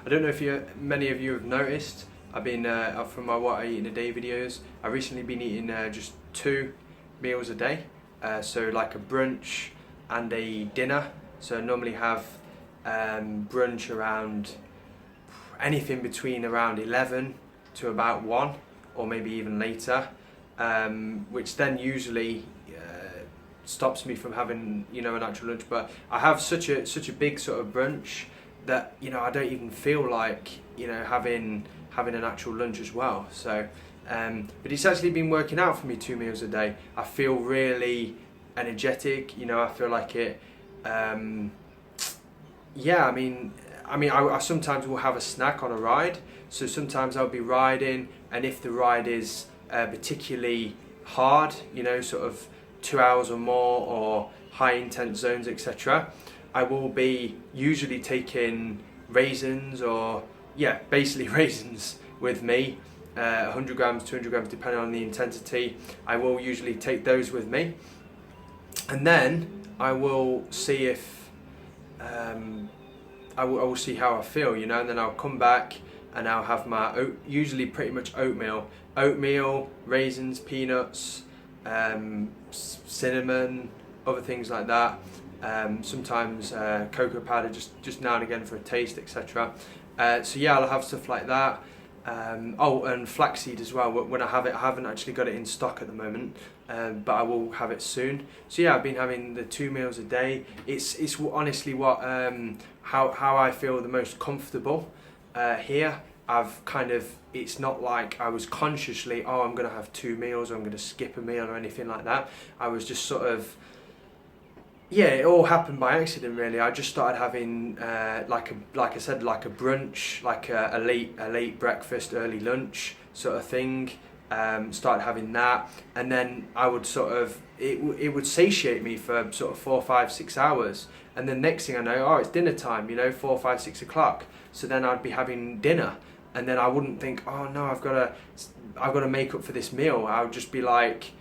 I don't know if many of you have noticed, I've been, from my what I eat in a day videos, I've recently been eating just 2 meals a day. So like a brunch and a dinner. So I normally have brunch around anything between around 11 to about 1, or maybe even later, which then usually stops me from having, you know, an actual lunch. But I have such a big sort of brunch that, you know, I don't even feel like, you know, having an actual lunch as well. So but it's actually been working out for me, 2 meals a day. I feel really energetic, you know. I feel like it yeah, I mean I sometimes will have a snack on a ride. So sometimes I'll be riding, and if the ride is particularly hard, you know, sort of 2 hours or more, or high intense zones, etc., I will be usually taking raisins, or yeah, basically raisins with me, 100 grams, 200 grams, depending on the intensity. I will usually take those with me, and then I will see if I will see how I feel, you know, and then I'll come back and I'll have my usually pretty much oatmeal, raisins, peanuts, cinnamon, other things like that. Sometimes cocoa powder, just now and again for a taste, etc. So yeah, I'll have stuff like that. Oh, and flaxseed as well. When I have it, I haven't actually got it in stock at the moment, but I will have it soon. So yeah, I've been having the 2 meals a day. It's honestly what how I feel the most comfortable here. I've kind of, it's not like I was consciously, oh, I'm going to have 2 meals, or I'm going to skip a meal or anything like that. I was just sort of, yeah, it all happened by accident really. I just started having like I said, like a brunch, like a late breakfast, early lunch sort of thing. Started having that, and then I would sort of, it would satiate me for sort of 4, 5, 6 hours, and then next thing I know, oh, it's dinner time, you know, 4, 5, 6 o'clock. So then I'd be having dinner, and then I wouldn't think, oh no, I've got to make up for this meal. I would just be like,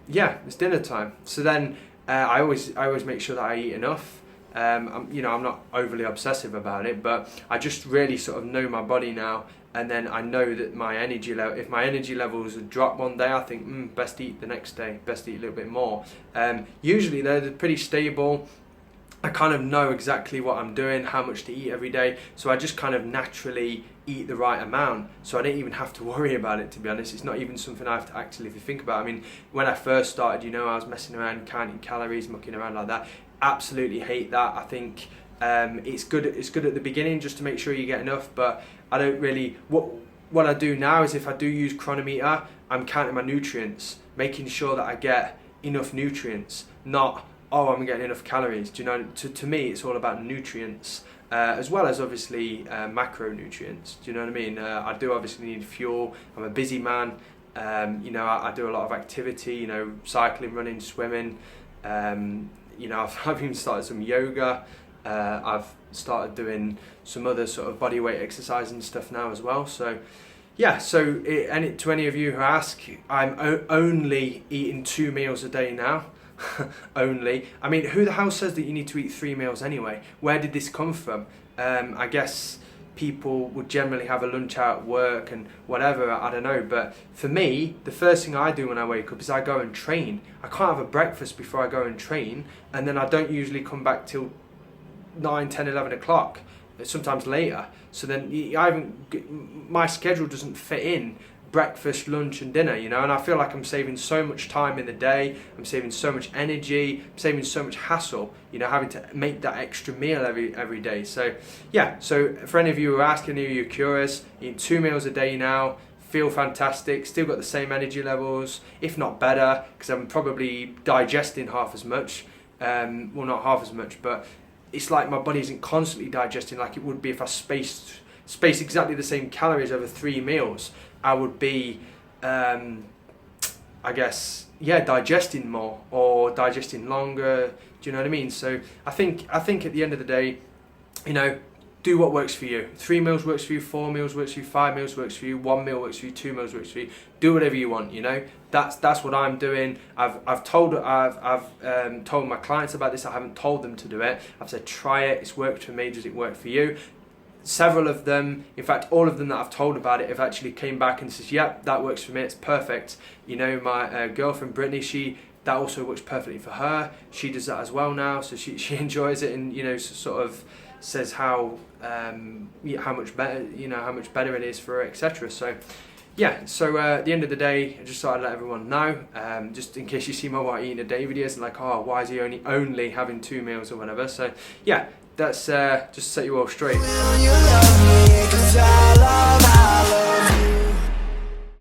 yeah, it's dinner time. So then I always make sure that I eat enough. You know, I'm not overly obsessive about it, but I just really sort of know my body now, and then I know that my energy level, if my energy levels drop one day, I think best eat the next day, best eat a little bit more. Usually they're pretty stable. I kind of know exactly what I'm doing, how much to eat every day, so I just kind of naturally eat the right amount, so I don't even have to worry about it, to be honest. It's not even something I have to actively think about. I mean, when I first started, you know, I was messing around counting calories, mucking around like that. Absolutely hate that. I think it's good at the beginning just to make sure you get enough, but I don't really, what I do now is, if I do use Chronometer, I'm counting my nutrients, making sure that I get enough nutrients, not, oh, I'm getting enough calories. Do you know, to me it's all about nutrients, as well as obviously macronutrients. Do you know what I mean? I do obviously need fuel. I'm a busy man. You know, I do a lot of activity, you know, cycling, running, swimming. You know, I've even started some yoga. I've started doing some other sort of body weight exercise and stuff now as well. So yeah, so to any of you who ask, I'm only eating 2 meals a day now. Only. I mean, who the hell says that you need to eat 3 meals anyway? Where did this come from? I guess people would generally have a lunch out at work and whatever, I don't know. But for me, the first thing I do when I wake up is I go and train. I can't have a breakfast before I go and train, and then I don't usually come back till 9, 10, 11 o'clock, sometimes later. So then my schedule doesn't fit in breakfast, lunch and dinner, you know, and I feel like I'm saving so much time in the day, I'm saving so much energy, I'm saving so much hassle, you know, having to make that extra meal every day. So yeah, so for any of you who are asking, you're curious, eating 2 meals a day now, feel fantastic, still got the same energy levels, if not better, because I'm probably digesting half as much, well, not half as much, but it's like my body isn't constantly digesting like it would be if I spaced exactly the same calories over 3 meals. I would be, I guess, yeah, digesting more or digesting longer. Do you know what I mean? So I think at the end of the day, you know, do what works for you. 3 meals works for you, 4 meals works for you, 5 meals works for you, 1 meal works for you, 2 meals works for you. Do whatever you want. You know, that's what I'm doing. I've told my clients about this. I haven't told them to do it. I've said try it. It's worked for me. Does it work for you? several of them, in fact all of them that I've told about it, have actually came back and says, yep, that works for me, it's perfect. You know, my girlfriend Brittany, that also works perfectly for her. She does that as well now, so she enjoys it, and you know, sort of says how much better it is for her, etc. So yeah, so at the end of the day, I just thought I'd let everyone know, just in case you see my What I Eat in a Day videos and like, oh, why is he only having 2 meals or whatever. So yeah, that's just set you all straight.